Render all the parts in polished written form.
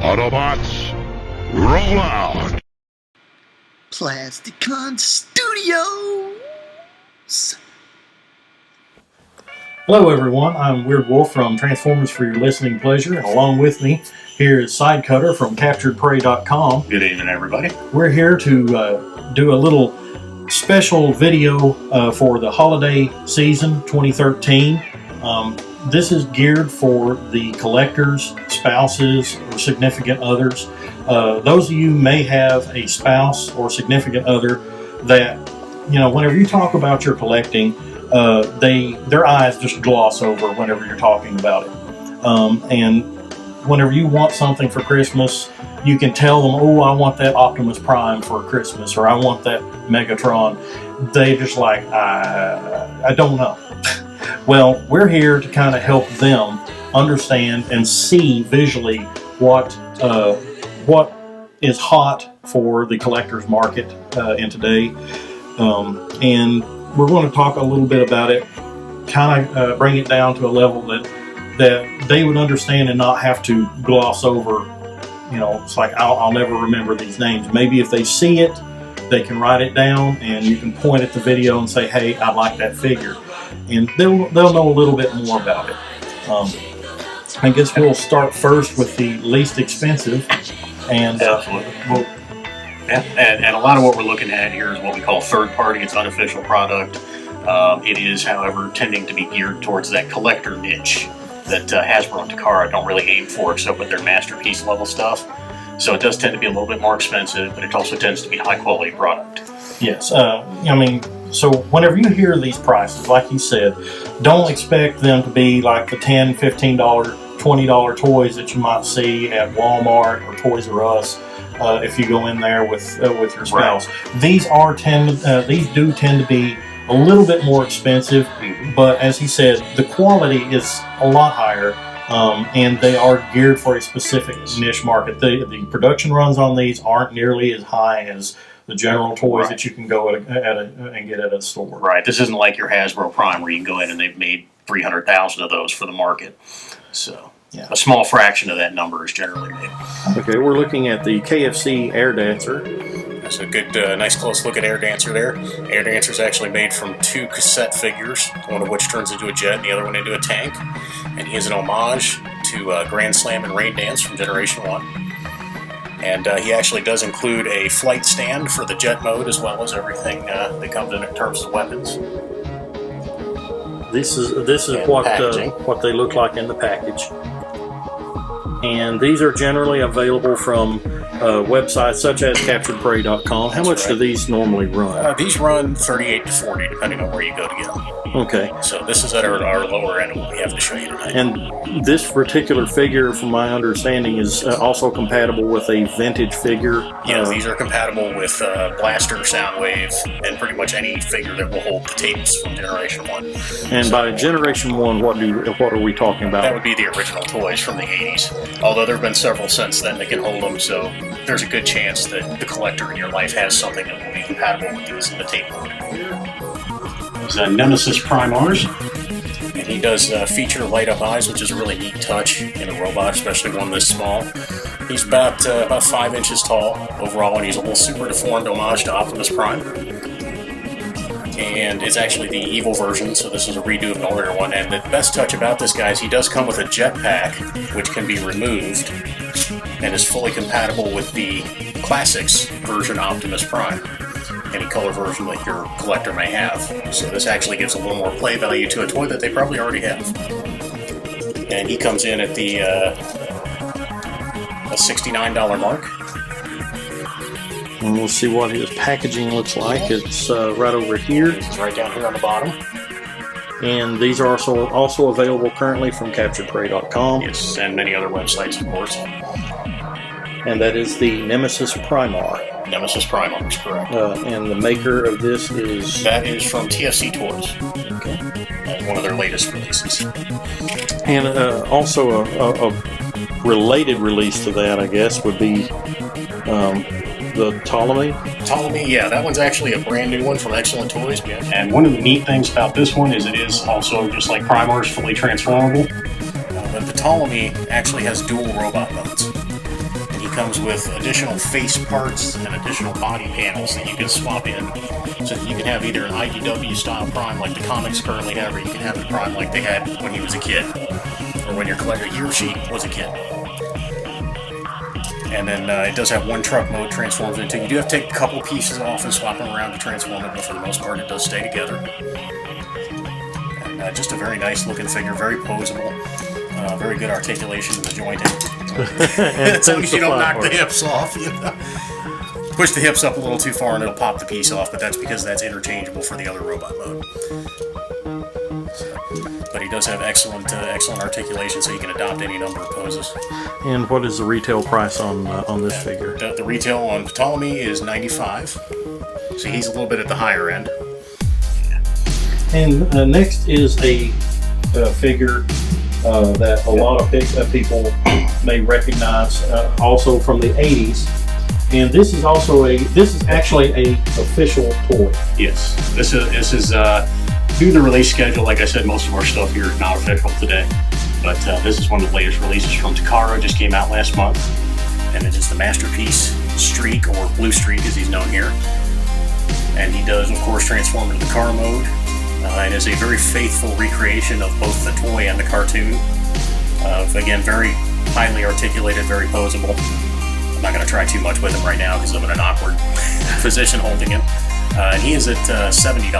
Autobots, roll out! Plasticon Studios! Hello everyone, I'm Weirdwolf from Transformers for Your Listening Pleasure, and along with me here is Sidecutter from CapturedPrey.com. Good evening, everybody. We're here to do a little special video for the holiday season 2013. This is geared for the collectors, spouses, or significant others. Those of you may have a spouse or significant other that, you know, whenever you talk about your collecting, their eyes just gloss over whenever you're talking about it. And whenever you want something for Christmas, you can tell them, oh, I want that Optimus Prime for Christmas, or I want that Megatron. They just like, I don't know. Well, we're here to kind of help them understand and see visually what is hot for the collector's market in today. And we're going to talk a little bit about it, kind of bring it down to a level that they would understand and not have to gloss over. You know, it's like, I'll never remember these names. Maybe if they see it, they can write it down, and you can point at the video and say, hey, I like that figure. And they'll know a little bit more about it. I guess we'll start first with the least expensive. And Absolutely. And a lot of what we're looking at here is what we call third party. It's unofficial product. It is, however, tending to be geared towards that collector niche that Hasbro and Takara don't really aim for, except with their masterpiece level stuff. So it does tend to be a little bit more expensive, but it also tends to be high quality product. Yes, I mean, so whenever you hear these prices, like you said, don't expect them to be like the $10, $15, $20 toys that you might see at Walmart or Toys R Us if you go in there with your spouse. Right. These do tend to be a little bit more expensive, but as he said, the quality is a lot higher, and they are geared for a specific niche market. The production runs on these aren't nearly as high as the general toys that you can go and get at a store. Right. This isn't like your Hasbro Prime where you can go in and they've made 300,000 of those for the market. So yeah, a small fraction of that number is generally made. Okay, we're looking at the KFC Air Dancer. That's a good, nice close look at Air Dancer there. Air Dancer is actually made from two cassette figures, one of which turns into a jet and the other one into a tank. And he is an homage to Grand Slam and Rain Dance from Generation 1. And he actually does include a flight stand for the jet mode, as well as everything that comes in terms of weapons. This is what they look like in the package. And these are generally available from websites such as CapturedPrey.com. How much do these normally run? These run $38 to $40, depending on where you go to get them. Okay. So this is at our lower end of what we have to show you tonight. And this particular figure, from my understanding, is also compatible with a vintage figure. Yeah, these are compatible with Blaster, Soundwave, and pretty much any figure that will hold the tapes from Generation 1. And by Generation 1, what are we talking about? That would be the original toys from the 80s. Although there have been several since then that can hold them, so there's a good chance that the collector in your life has something that will be compatible with these in the tape mode. There's Nemesis Primars, and he does feature light-up eyes, which is a really neat touch in a robot, especially one this small. He's about 5 inches tall overall, and he's a little super deformed homage to Optimus Prime. And it's actually the evil version, so this is a redo of an earlier one. And the best touch about this guy is he does come with a jetpack, which can be removed, and is fully compatible with the Classics version Optimus Prime. Any color version that your collector may have. So this actually gives a little more play value to a toy that they probably already have. And he comes in at the a $69 mark. And we'll see what his packaging looks like. It's right over here. It's right down here on the bottom. And these are also available currently from CapturedPrey.com. Yes, and many other websites, of course. And that is the Nemesis Primar. Nemesis Primars, correct. And the maker of this is... That is from TFC Toys. Okay. One of their latest releases. And also a related release to that, I guess, would be the Ptolemy. Ptolemy, yeah, that one's actually a brand new one from Excellent Toys. And one of the neat things about this one is it is also, just like Primars, fully transformable. The Ptolemy actually has dual robot modes. comes with additional face parts and additional body panels that you can swap in, so that you can have either an IDW style Prime like the comics currently have, or you can have the Prime like they had when he was a kid, or when your collector he or she was a kid. And then it does have one truck mode transforms into. You do have to take a couple pieces off and swap them around to transform it, but for the most part it does stay together. And just a very nice looking figure, very posable, very good articulation in the jointing. As long as you don't knock the hips off. You know? Push the hips up a little too far and it'll pop the piece off, but that's because that's interchangeable for the other robot mode. But he does have excellent articulation, so you can adopt any number of poses. And what is the retail price on this figure? The retail on Ptolemy is $95, so he's a little bit at the higher end. And next is a figure that a lot of people may recognize, also from the 80s. And this is actually a official toy. Yes, this is due to the release schedule. Like I said, most of our stuff here is not official today, but this is one of the latest releases from Takara. Just came out last month, and it is the Masterpiece Streak, or Blue Streak as he's known here. And he does, of course, transform into the car mode, and is a very faithful recreation of both the toy and the cartoon. Again, very highly articulated, very posable. I'm not going to try too much with him right now because I'm in an awkward position holding him. And he is at $70.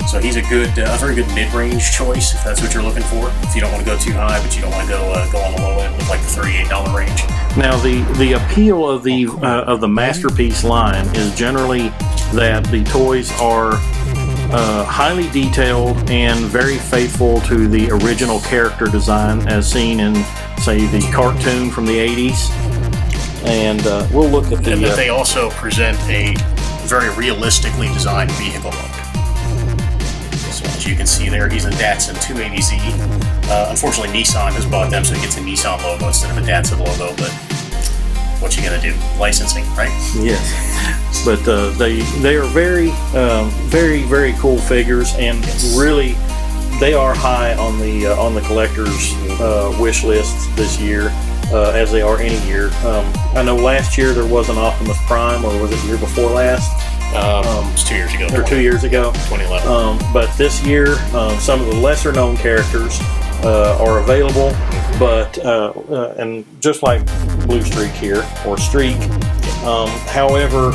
So he's a very good mid-range choice if that's what you're looking for. If you don't want to go too high, but you don't want to go on the low end with like the $38 range. Now the appeal of the Masterpiece line is generally that the toys are highly detailed and very faithful to the original character design as seen in, say, the cartoon from the 80s. And we'll look at the... And that they also present a very realistically designed vehicle mode. So as you can see there, he's a Datsun 280Z. Unfortunately, Nissan has bought them, so he gets a Nissan logo instead of a Datsun logo, but what you gonna do? Licensing, right? Yes. But they are very, very cool figures, and really they are high on the collector's wish lists this year. As they are any year. I know last year there was an Optimus Prime, or was it the year before last? It was 2 years ago. Or 2 years ago. 2011. But this year, some of the lesser known characters are available, but and just like Blue Streak here, or Streak, however,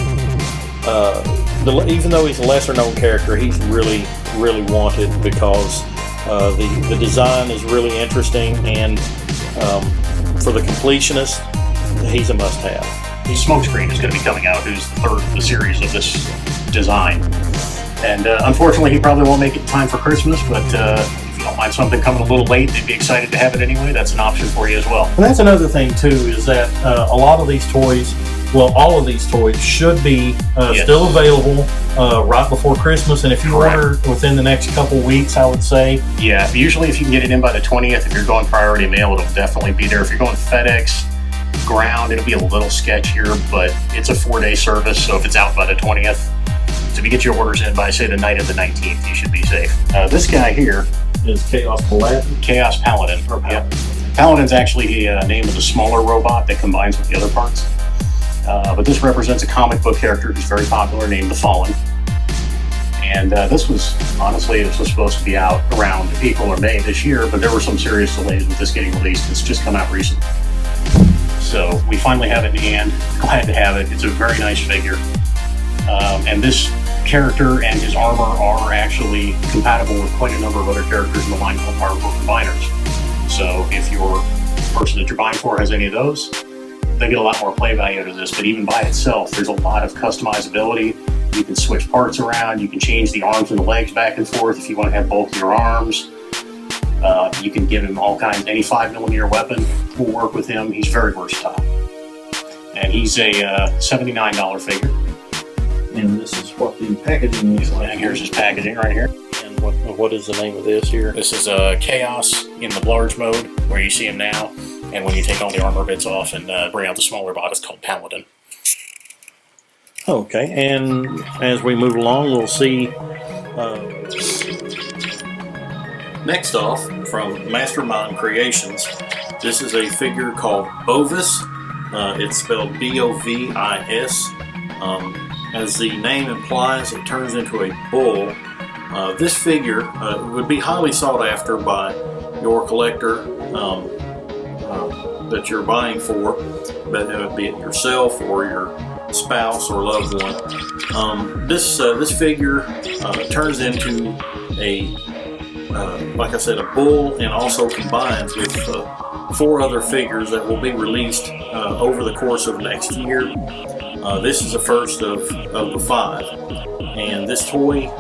even though he's a lesser known character, he's really wanted because the design is really interesting, and for the completionist, he's a must-have. Smokescreen is going to be coming out, who's the third of the series of this design. And unfortunately, he probably won't make it in time for Christmas, but if you don't mind something coming a little late, they'd be excited to have it anyway. That's an option for you as well. And that's another thing, too, is that a lot of these toys, well, all of these toys should be still available right before Christmas. And if you order within the next couple weeks, I would say. Yeah, usually if you can get it in by the 20th, if you're going priority mail, it'll definitely be there. If you're going FedEx, ground, it'll be a little sketchier, but it's a 4-day service, so if it's out by the 20th, so if you get your orders in by, say, the night of the 19th, you should be safe. This guy here is Chaos Paladin. Chaos Paladin. Yeah. Paladin's actually the name of the smaller robot that combines with the other parts. But this represents a comic book character who's very popular, named the Fallen. And this was supposed to be out around April or May this year, but there were some serious delays with this getting released. It's just come out recently. So we finally have it in hand. Glad to have it. It's a very nice figure. And this character and his armor are actually compatible with quite a number of other characters in the line called Hardcore Combiners. So if your person that you're buying for has any of those, they get a lot more play value out of this. But even by itself, there's a lot of customizability. You can switch parts around. You can change the arms and the legs back and forth if you want to have both your arms. You can give him all kinds. Any 5mm weapon will work with him. He's very versatile. And he's a $79 figure. And this is what the packaging is like. And here's his packaging right here. And what is the name of this here? This is Chaos in the large mode, where you see him now. And when you take all the armor bits off and bring out the smaller bot, it's called Paladin. Okay, and as we move along, we'll see. Next off, from Mastermind Creations, this is a figure called Bovis, It's spelled B-O-V-I-S. As the name implies, it turns into a bull. This figure would be highly sought after by your collector that you're buying for, be it yourself or your spouse or loved one. This figure turns into a, like I said, a bull, and also combines with 4 other figures that will be released over the course of next year. This is the first of the 5, and this toy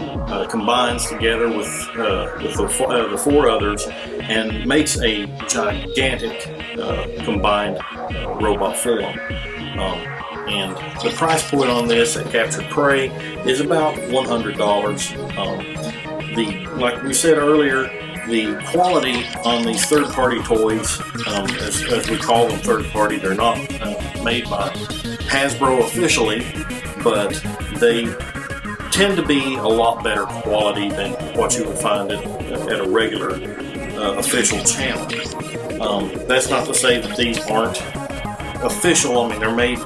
combines together with the 4 others and makes a gigantic combined robot form. And the price point on this at Captured Prey is about $100. Like we said earlier, the quality on these third-party toys, as we call them third-party, they're not made by Hasbro officially, but they tend to be a lot better quality than what you would find at a regular official channel. That's not to say that these aren't official. I mean, they're made.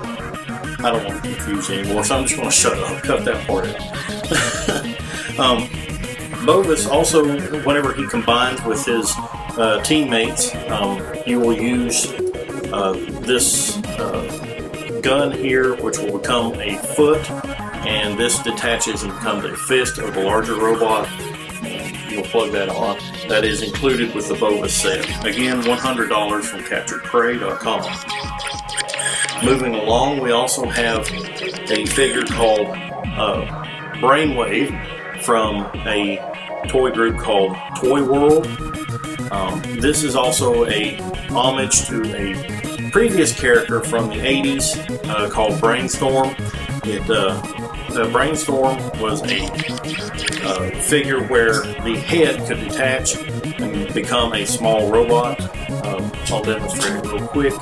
I don't want to confuse you anymore, so I'm just going to shut up, cut that part out. Bovis also, whenever he combines with his teammates, he will use this gun here, which will become a foot, and this detaches and becomes a fist of the larger robot. You'll plug that on. That is included with the Bovis set. Again, $100 from CapturedPrey.com. Moving along, we also have a figure called Brainwave from a toy group called Toy World. This is also a homage to a previous character from the 80s called Brainstorm. Brainstorm was a figure where the head could detach and become a small robot. I'll demonstrate it real quick.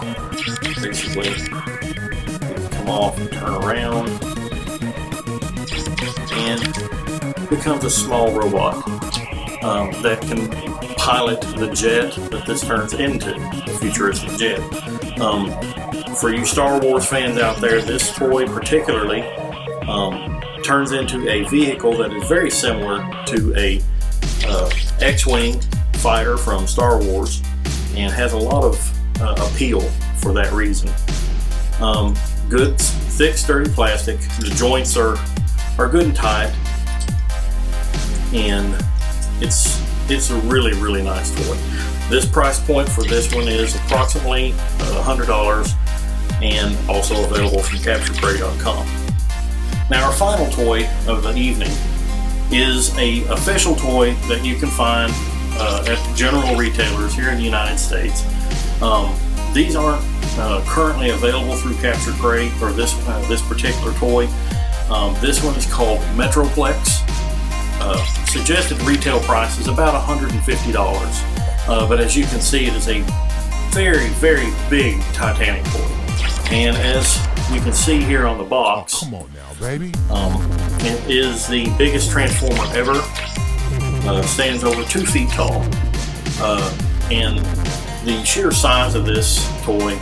Basically, it can come off and turn around, and becomes a small robot that can pilot the jet that this turns into, the futuristic jet. For you Star Wars fans out there, this toy particularly turns into a vehicle that is very similar to a X-Wing fighter from Star Wars, and has a lot of appeal for that reason. Good, thick, sturdy plastic. The joints are good and tight, and it's a really, really nice toy. This price point for this one is approximately $100, and also available from CapturedPrey.com. Now, our final toy of the evening is a official toy that you can find at general retailers here in the United States. These aren't currently available through Captured Prey for this particular toy. This one is called Metroplex. Suggested retail price is about $150, but as you can see, it is a very, very big Titanic toy. And as you can see here on the box, come on now, baby. It is the biggest Transformer ever. Stands over 2 feet tall, and the sheer size of this toy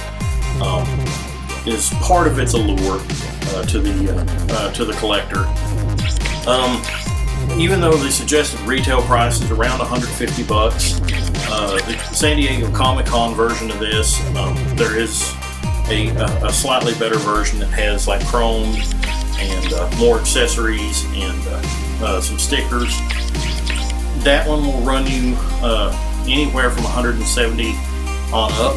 is part of its allure to the collector. Even though the suggested retail price is around $150, the San Diego Comic-Con version of this, there is a slightly better version that has like chrome and more accessories and some stickers. That one will run you anywhere from $170 on up,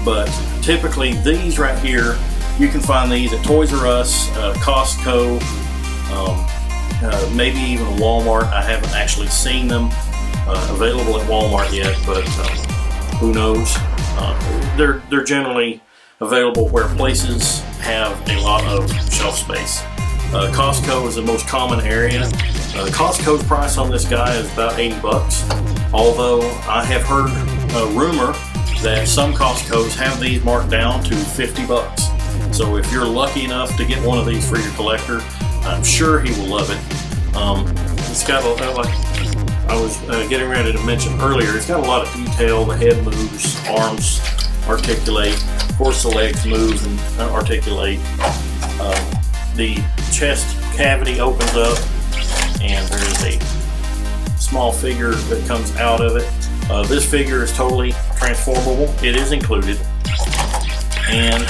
but typically these right here, you can find these at Toys R Us, Costco, maybe even Walmart. I haven't actually seen them available at Walmart yet, but who knows? They're generally available where places have a lot of shelf space. Costco is the most common area. Costco's price on this guy is about $80, although I have heard a rumor that some Costco's have these marked down to $50. So if you're lucky enough to get one of these for your collector, I'm sure he will love it. It's got like I was getting ready to mention earlier, it's got a lot of detail. The head moves, arms articulate. course, the legs move and articulate. The chest cavity opens up, and there's a small figure that comes out of it. This figure is totally transformable. It is included. And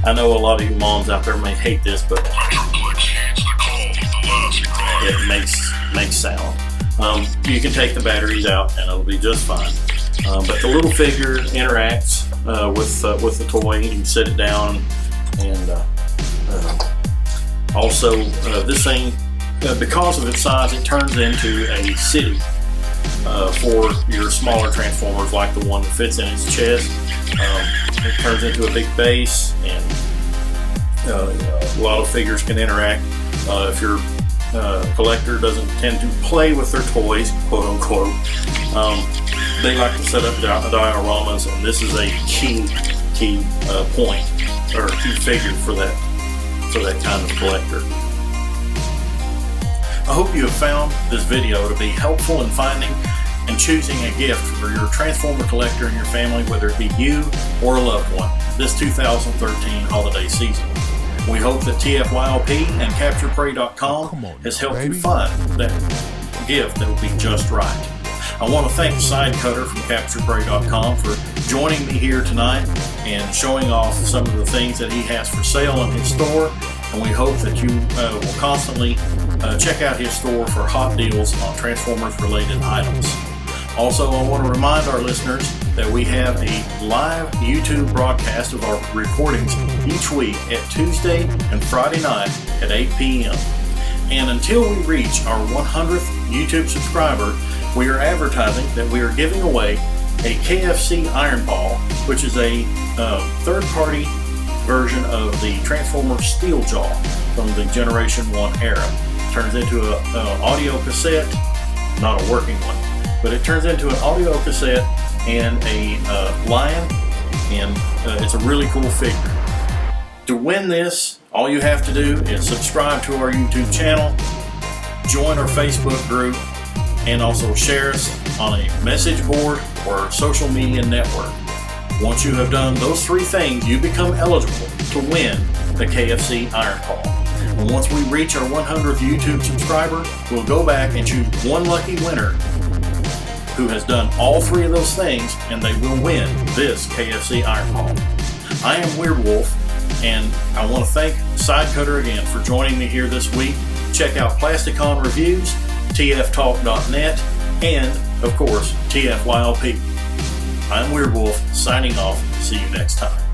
I know a lot of you moms out there may hate this, but it makes sound. You can take the batteries out and it'll be just fine. But the little figure interacts with the toy. You can sit it down, and also this thing, because of its size, it turns into a city for your smaller transformers, like the one that fits in its chest. It turns into a big base, and a lot of figures can interact. If your collector doesn't tend to play with their toys, quote unquote, they like to set up dioramas, and this is a key point, or a key figure for that kind of collector. I hope you have found this video to be helpful in finding and choosing a gift for your Transformer collector in your family, whether it be you or a loved one, this 2013 holiday season. We hope that TFYLP and CapturePrey.com has helped you find that gift that will be just right. I want to thank Sidecutter from CapturePrey.com for joining me here tonight and showing off some of the things that he has for sale in his store. And we hope that you will constantly check out his store for hot deals on Transformers related items. Also, I want to remind our listeners that we have a live YouTube broadcast of our recordings each week at Tuesday and Friday night at 8 p.m. And until we reach our 100th YouTube subscriber, we are advertising that we are giving away a KFC Iron Ball, which is a third-party version of the Transformers Steel Jaw from the Generation 1 era. It turns into an audio cassette, not a working one, but it turns into an audio cassette and a lion, and it's a really cool figure. To win this, all you have to do is subscribe to our YouTube channel, join our Facebook group, and also share us on a message board or social media network. Once you have done those three things, you become eligible to win the KFC Iron Ball. And once we reach our 100th YouTube subscriber, we'll go back and choose one lucky winner who has done all three of those things, and they will win this KFC Iron Ball. I am Weirdwolf, and I want to thank Sidecutter again for joining me here this week. Check out Plasticon Reviews, tftalk.net, and, of course, TFYLP. I'm Weirdwolf, signing off. See you next time.